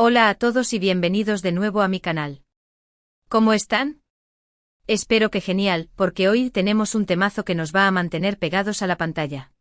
Hola a todos y bienvenidos de nuevo a mi canal. ¿Cómo están? Espero que genial, porque hoy tenemos un temazo que nos va a mantener pegados a la pantalla.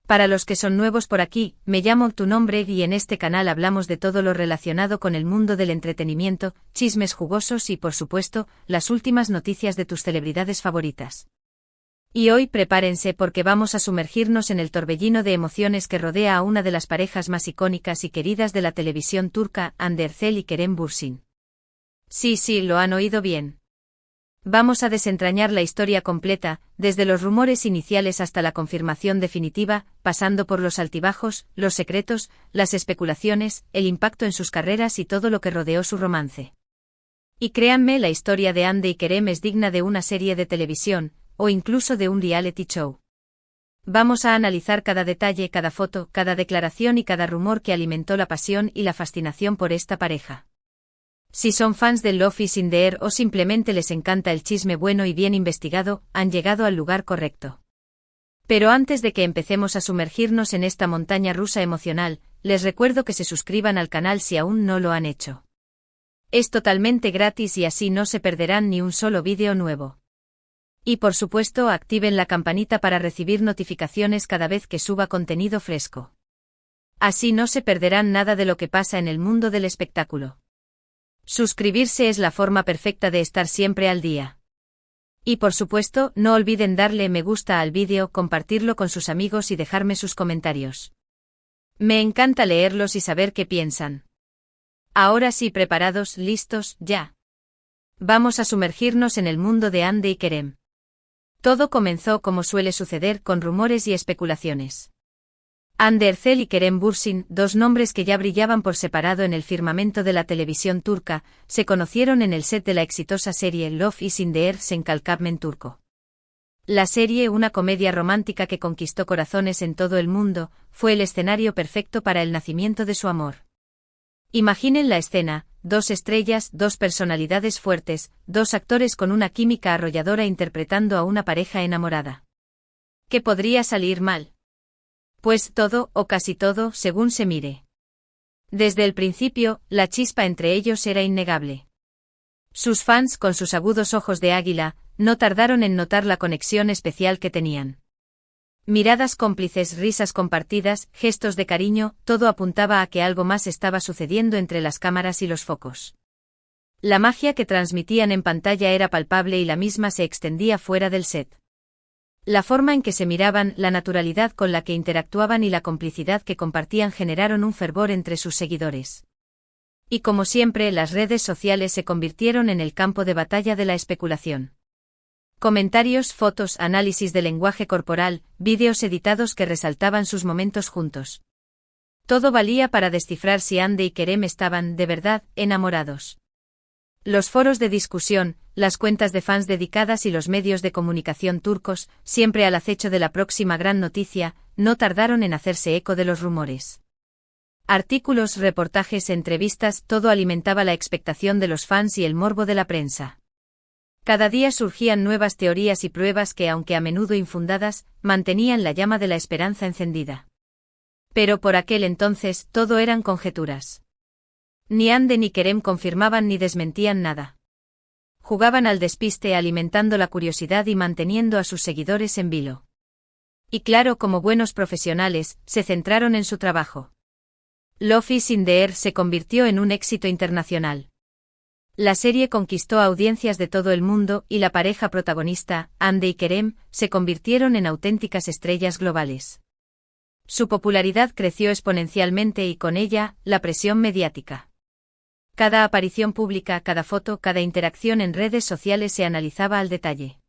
Para los que son nuevos por aquí, me llamo Tu Nombre y en este canal hablamos de todo lo relacionado con el mundo del entretenimiento, chismes jugosos y por supuesto, las últimas noticias de tus celebridades favoritas. Y hoy prepárense porque vamos a sumergirnos en el torbellino de emociones que rodea a una de las parejas más icónicas y queridas de la televisión turca, Hande Erçel y Kerem Bürsin. Sí, lo han oído bien. Vamos a desentrañar la historia completa, desde los rumores iniciales hasta la confirmación definitiva, pasando por los altibajos, los secretos, las especulaciones, el impacto en sus carreras y todo lo que rodeó su romance. Y créanme, la historia de Hande y Kerem es digna de una serie de televisión, o incluso de un reality show. Vamos a analizar cada detalle, cada foto, cada declaración y cada rumor que alimentó la pasión y la fascinación por esta pareja. Si son fans del Love is in the Air o simplemente les encanta el chisme bueno y bien investigado, han llegado al lugar correcto. Pero antes de que empecemos a sumergirnos en esta montaña rusa emocional, les recuerdo que se suscriban al canal si aún no lo han hecho. Es totalmente gratis y así no se perderán ni un solo vídeo nuevo. Y por supuesto activen la campanita para recibir notificaciones cada vez que suba contenido fresco. Así no se perderán nada de lo que pasa en el mundo del espectáculo. Suscribirse es la forma perfecta de estar siempre al día. Y por supuesto, no olviden darle me gusta al vídeo, compartirlo con sus amigos y dejarme sus comentarios. Me encanta leerlos y saber qué piensan. Ahora sí, preparados, listos, ya. Vamos a sumergirnos en el mundo de Hande y Kerem. Todo comenzó como suele suceder con rumores y especulaciones. Hande Erçel y Kerem Bürsin, dos nombres que ya brillaban por separado en el firmamento de la televisión turca, se conocieron en el set de la exitosa serie Love is in the Air en turco. La serie, una comedia romántica que conquistó corazones en todo el mundo, fue el escenario perfecto para el nacimiento de su amor. Imaginen la escena, dos estrellas, dos personalidades fuertes, dos actores con una química arrolladora interpretando a una pareja enamorada. ¿Qué podría salir mal? Pues todo, o casi todo, según se mire. Desde el principio, la chispa entre ellos era innegable. Sus fans, con sus agudos ojos de águila, no tardaron en notar la conexión especial que tenían. Miradas cómplices, risas compartidas, gestos de cariño, todo apuntaba a que algo más estaba sucediendo entre las cámaras y los focos. La magia que transmitían en pantalla era palpable y la misma se extendía fuera del set. La forma en que se miraban, la naturalidad con la que interactuaban y la complicidad que compartían generaron un fervor entre sus seguidores. Y como siempre, las redes sociales se convirtieron en el campo de batalla de la especulación. Comentarios, fotos, análisis de lenguaje corporal, vídeos editados que resaltaban sus momentos juntos. Todo valía para descifrar si Hande y Kerem estaban, de verdad, enamorados. Los foros de discusión, las cuentas de fans dedicadas y los medios de comunicación turcos, siempre al acecho de la próxima gran noticia, no tardaron en hacerse eco de los rumores. Artículos, reportajes, entrevistas, todo alimentaba la expectación de los fans y el morbo de la prensa. Cada día surgían nuevas teorías y pruebas que, aunque a menudo infundadas, mantenían la llama de la esperanza encendida. Pero por aquel entonces, todo eran conjeturas. Ni Hande ni Kerem confirmaban ni desmentían nada. Jugaban al despiste alimentando la curiosidad y manteniendo a sus seguidores en vilo. Y claro, como buenos profesionales, se centraron en su trabajo. Love is in the Air se convirtió en un éxito internacional. La serie conquistó audiencias de todo el mundo y la pareja protagonista, Hande y Kerem, se convirtieron en auténticas estrellas globales. Su popularidad creció exponencialmente y con ella, la presión mediática. Cada aparición pública, cada foto, cada interacción en redes sociales se analizaba al detalle.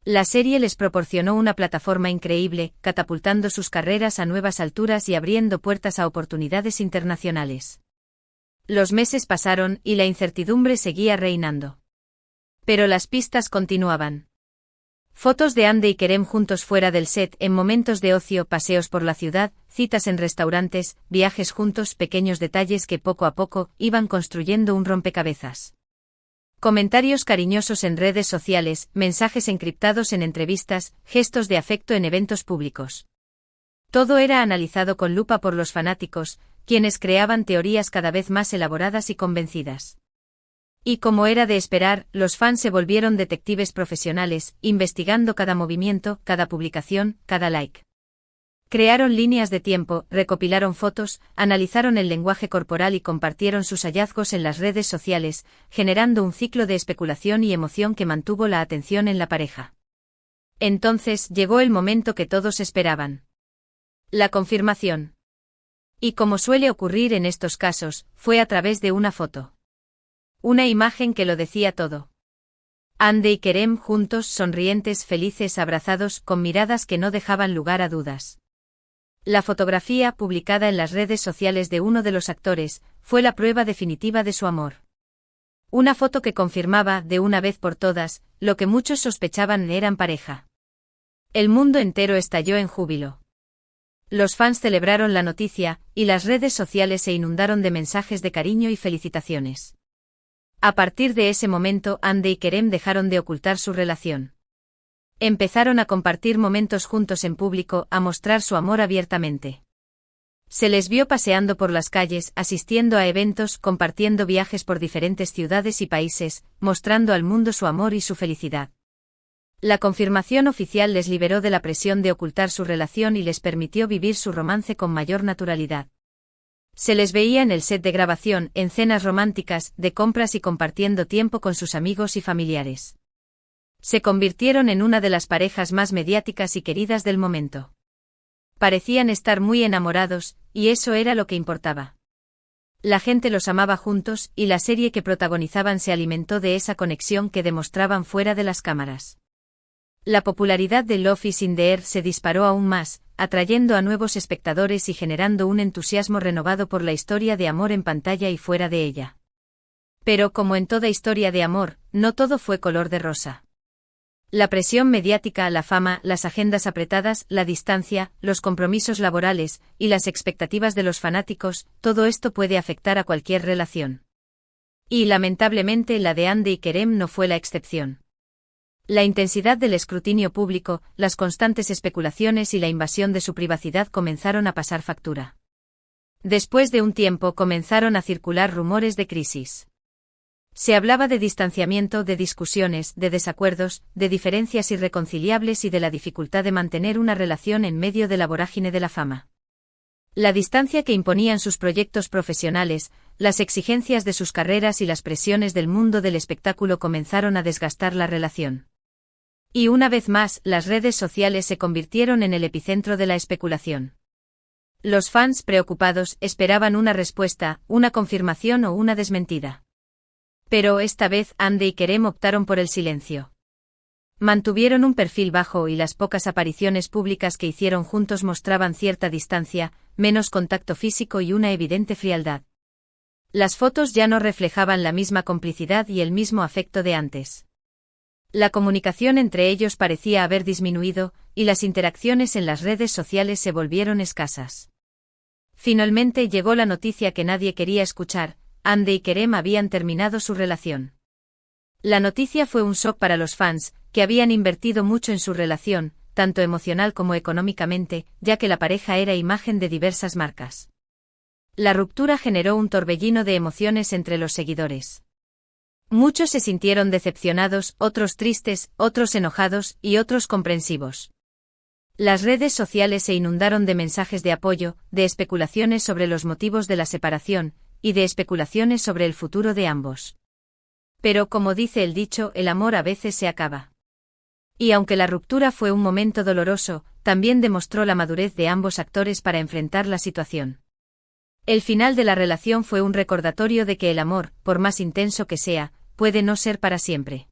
La serie les proporcionó una plataforma increíble, catapultando sus carreras a nuevas alturas y abriendo puertas a oportunidades internacionales. Los meses pasaron y la incertidumbre seguía reinando. Pero las pistas continuaban. Fotos de Hande y Kerem juntos fuera del set, en momentos de ocio, paseos por la ciudad, citas en restaurantes, viajes juntos, pequeños detalles que poco a poco iban construyendo un rompecabezas. Comentarios cariñosos en redes sociales, mensajes encriptados en entrevistas, gestos de afecto en eventos públicos. Todo era analizado con lupa por los fanáticos, quienes creaban teorías cada vez más elaboradas y convencidas. Y como era de esperar, los fans se volvieron detectives profesionales, investigando cada movimiento, cada publicación, cada like. Crearon líneas de tiempo, recopilaron fotos, analizaron el lenguaje corporal y compartieron sus hallazgos en las redes sociales, generando un ciclo de especulación y emoción que mantuvo la atención en la pareja. Entonces llegó el momento que todos esperaban. La confirmación. Y como suele ocurrir en estos casos, fue a través de una foto. Una imagen que lo decía todo. Hande y Kerem juntos, sonrientes, felices, abrazados, con miradas que no dejaban lugar a dudas. La fotografía, publicada en las redes sociales de uno de los actores, fue la prueba definitiva de su amor. Una foto que confirmaba, de una vez por todas, lo que muchos sospechaban: eran pareja. El mundo entero estalló en júbilo. Los fans celebraron la noticia, y las redes sociales se inundaron de mensajes de cariño y felicitaciones. A partir de ese momento, Hande y Kerem dejaron de ocultar su relación. Empezaron a compartir momentos juntos en público, a mostrar su amor abiertamente. Se les vio paseando por las calles, asistiendo a eventos, compartiendo viajes por diferentes ciudades y países, mostrando al mundo su amor y su felicidad. La confirmación oficial les liberó de la presión de ocultar su relación y les permitió vivir su romance con mayor naturalidad. Se les veía en el set de grabación, en cenas románticas, de compras y compartiendo tiempo con sus amigos y familiares. Se convirtieron en una de las parejas más mediáticas y queridas del momento. Parecían estar muy enamorados, y eso era lo que importaba. La gente los amaba juntos, y la serie que protagonizaban se alimentó de esa conexión que demostraban fuera de las cámaras. La popularidad de Love is in the Air se disparó aún más, atrayendo a nuevos espectadores y generando un entusiasmo renovado por la historia de amor en pantalla y fuera de ella. Pero como en toda historia de amor, no todo fue color de rosa. La presión mediática, la fama, las agendas apretadas, la distancia, los compromisos laborales, y las expectativas de los fanáticos, todo esto puede afectar a cualquier relación. Y lamentablemente la de Hande y Kerem no fue la excepción. La intensidad del escrutinio público, las constantes especulaciones y la invasión de su privacidad comenzaron a pasar factura. Después de un tiempo comenzaron a circular rumores de crisis. Se hablaba de distanciamiento, de discusiones, de desacuerdos, de diferencias irreconciliables y de la dificultad de mantener una relación en medio de la vorágine de la fama. La distancia que imponían sus proyectos profesionales, las exigencias de sus carreras y las presiones del mundo del espectáculo comenzaron a desgastar la relación. Y una vez más, las redes sociales se convirtieron en el epicentro de la especulación. Los fans, preocupados, esperaban una respuesta, una confirmación o una desmentida. Pero esta vez Hande y Kerem optaron por el silencio. Mantuvieron un perfil bajo y las pocas apariciones públicas que hicieron juntos mostraban cierta distancia, menos contacto físico y una evidente frialdad. Las fotos ya no reflejaban la misma complicidad y el mismo afecto de antes. La comunicación entre ellos parecía haber disminuido, y las interacciones en las redes sociales se volvieron escasas. Finalmente llegó la noticia que nadie quería escuchar: Hande y Kerem habían terminado su relación. La noticia fue un shock para los fans, que habían invertido mucho en su relación, tanto emocional como económicamente, ya que la pareja era imagen de diversas marcas. La ruptura generó un torbellino de emociones entre los seguidores. Muchos se sintieron decepcionados, otros tristes, otros enojados y otros comprensivos. Las redes sociales se inundaron de mensajes de apoyo, de especulaciones sobre los motivos de la separación, y de especulaciones sobre el futuro de ambos. Pero como dice el dicho, el amor a veces se acaba. Y aunque la ruptura fue un momento doloroso, también demostró la madurez de ambos actores para enfrentar la situación. El final de la relación fue un recordatorio de que el amor, por más intenso que sea, puede no ser para siempre.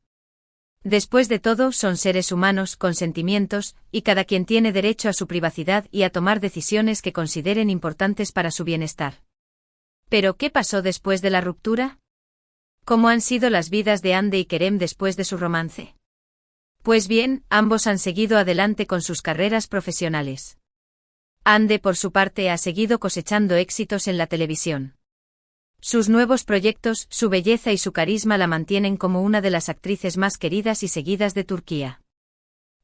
Después de todo, son seres humanos con sentimientos, y cada quien tiene derecho a su privacidad y a tomar decisiones que consideren importantes para su bienestar. ¿Pero qué pasó después de la ruptura? ¿Cómo han sido las vidas de Hande y Kerem después de su romance? Pues bien, ambos han seguido adelante con sus carreras profesionales. Hande, por su parte, ha seguido cosechando éxitos en la televisión. Sus nuevos proyectos, su belleza y su carisma la mantienen como una de las actrices más queridas y seguidas de Turquía.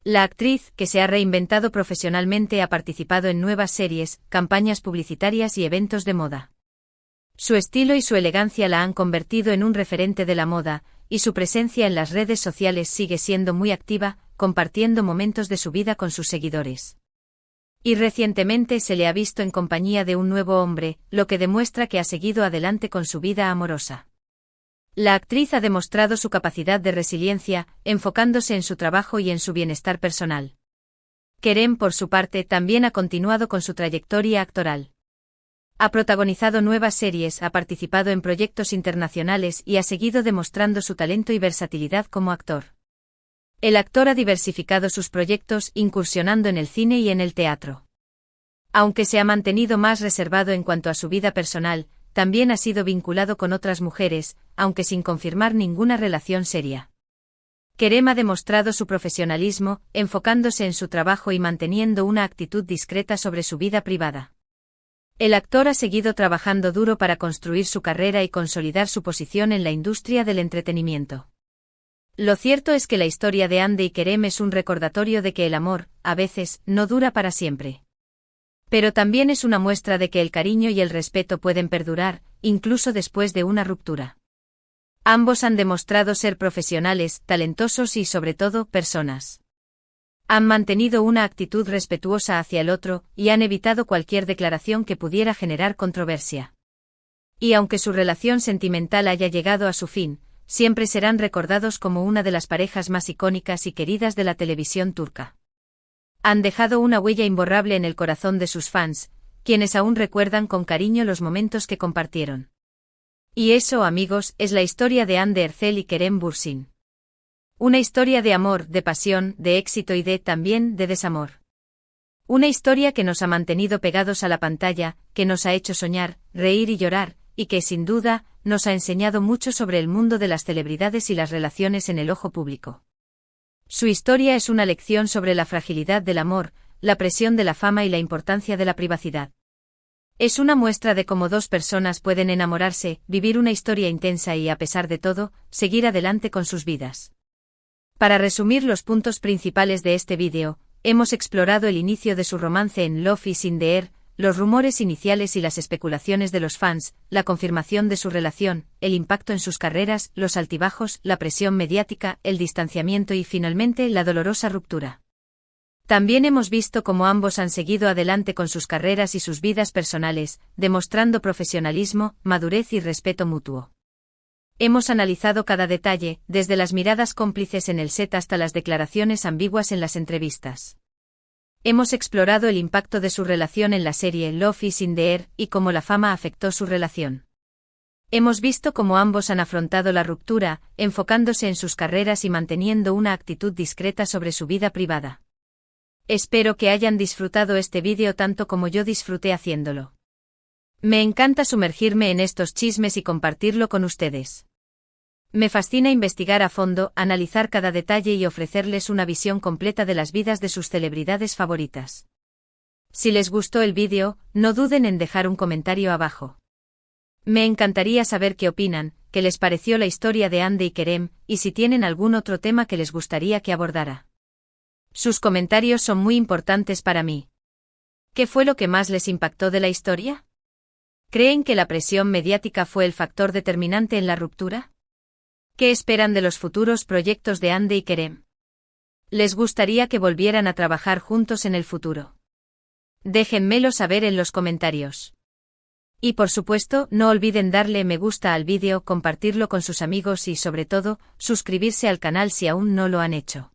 La actriz, que se ha reinventado profesionalmente, ha participado en nuevas series, campañas publicitarias y eventos de moda. Su estilo y su elegancia la han convertido en un referente de la moda, y su presencia en las redes sociales sigue siendo muy activa, compartiendo momentos de su vida con sus seguidores. Y recientemente se le ha visto en compañía de un nuevo hombre, lo que demuestra que ha seguido adelante con su vida amorosa. La actriz ha demostrado su capacidad de resiliencia, enfocándose en su trabajo y en su bienestar personal. Kerem, por su parte, también ha continuado con su trayectoria actoral. Ha protagonizado nuevas series, ha participado en proyectos internacionales y ha seguido demostrando su talento y versatilidad como actor. El actor ha diversificado sus proyectos, incursionando en el cine y en el teatro. Aunque se ha mantenido más reservado en cuanto a su vida personal, también ha sido vinculado con otras mujeres, aunque sin confirmar ninguna relación seria. Kerem ha demostrado su profesionalismo, enfocándose en su trabajo y manteniendo una actitud discreta sobre su vida privada. El actor ha seguido trabajando duro para construir su carrera y consolidar su posición en la industria del entretenimiento. Lo cierto es que la historia de Hande y Kerem es un recordatorio de que el amor, a veces, no dura para siempre. Pero también es una muestra de que el cariño y el respeto pueden perdurar, incluso después de una ruptura. Ambos han demostrado ser profesionales, talentosos y, sobre todo, personas. Han mantenido una actitud respetuosa hacia el otro, y han evitado cualquier declaración que pudiera generar controversia. Y aunque su relación sentimental haya llegado a su fin, siempre serán recordados como una de las parejas más icónicas y queridas de la televisión turca. Han dejado una huella imborrable en el corazón de sus fans, quienes aún recuerdan con cariño los momentos que compartieron. Y eso, amigos, es la historia de Hande Erçel y Kerem Bürsin. Una historia de amor, de pasión, de éxito y también de desamor. Una historia que nos ha mantenido pegados a la pantalla, que nos ha hecho soñar, reír y llorar, y que, sin duda, nos ha enseñado mucho sobre el mundo de las celebridades y las relaciones en el ojo público. Su historia es una lección sobre la fragilidad del amor, la presión de la fama y la importancia de la privacidad. Es una muestra de cómo dos personas pueden enamorarse, vivir una historia intensa y, a pesar de todo, seguir adelante con sus vidas. Para resumir los puntos principales de este vídeo, hemos explorado el inicio de su romance en Love is in the Air, los rumores iniciales y las especulaciones de los fans, la confirmación de su relación, el impacto en sus carreras, los altibajos, la presión mediática, el distanciamiento y finalmente la dolorosa ruptura. También hemos visto cómo ambos han seguido adelante con sus carreras y sus vidas personales, demostrando profesionalismo, madurez y respeto mutuo. Hemos analizado cada detalle, desde las miradas cómplices en el set hasta las declaraciones ambiguas en las entrevistas. Hemos explorado el impacto de su relación en la serie Love is in the Air y cómo la fama afectó su relación. Hemos visto cómo ambos han afrontado la ruptura, enfocándose en sus carreras y manteniendo una actitud discreta sobre su vida privada. Espero que hayan disfrutado este vídeo tanto como yo disfruté haciéndolo. Me encanta sumergirme en estos chismes y compartirlo con ustedes. Me fascina investigar a fondo, analizar cada detalle y ofrecerles una visión completa de las vidas de sus celebridades favoritas. Si les gustó el vídeo, no duden en dejar un comentario abajo. Me encantaría saber qué opinan, qué les pareció la historia de Hande y Kerem, y si tienen algún otro tema que les gustaría que abordara. Sus comentarios son muy importantes para mí. ¿Qué fue lo que más les impactó de la historia? ¿Creen que la presión mediática fue el factor determinante en la ruptura? ¿Qué esperan de los futuros proyectos de Hande y Kerem? ¿Les gustaría que volvieran a trabajar juntos en el futuro? Déjenmelo saber en los comentarios. Y por supuesto, no olviden darle me gusta al vídeo, compartirlo con sus amigos y sobre todo, suscribirse al canal si aún no lo han hecho.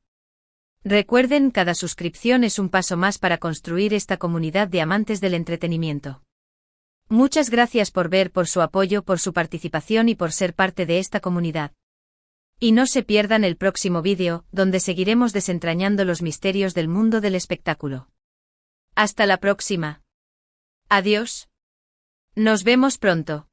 Recuerden, cada suscripción es un paso más para construir esta comunidad de amantes del entretenimiento. Muchas gracias por ver, por su apoyo, por su participación y por ser parte de esta comunidad. Y no se pierdan el próximo vídeo, donde seguiremos desentrañando los misterios del mundo del espectáculo. Hasta la próxima. Adiós. Nos vemos pronto.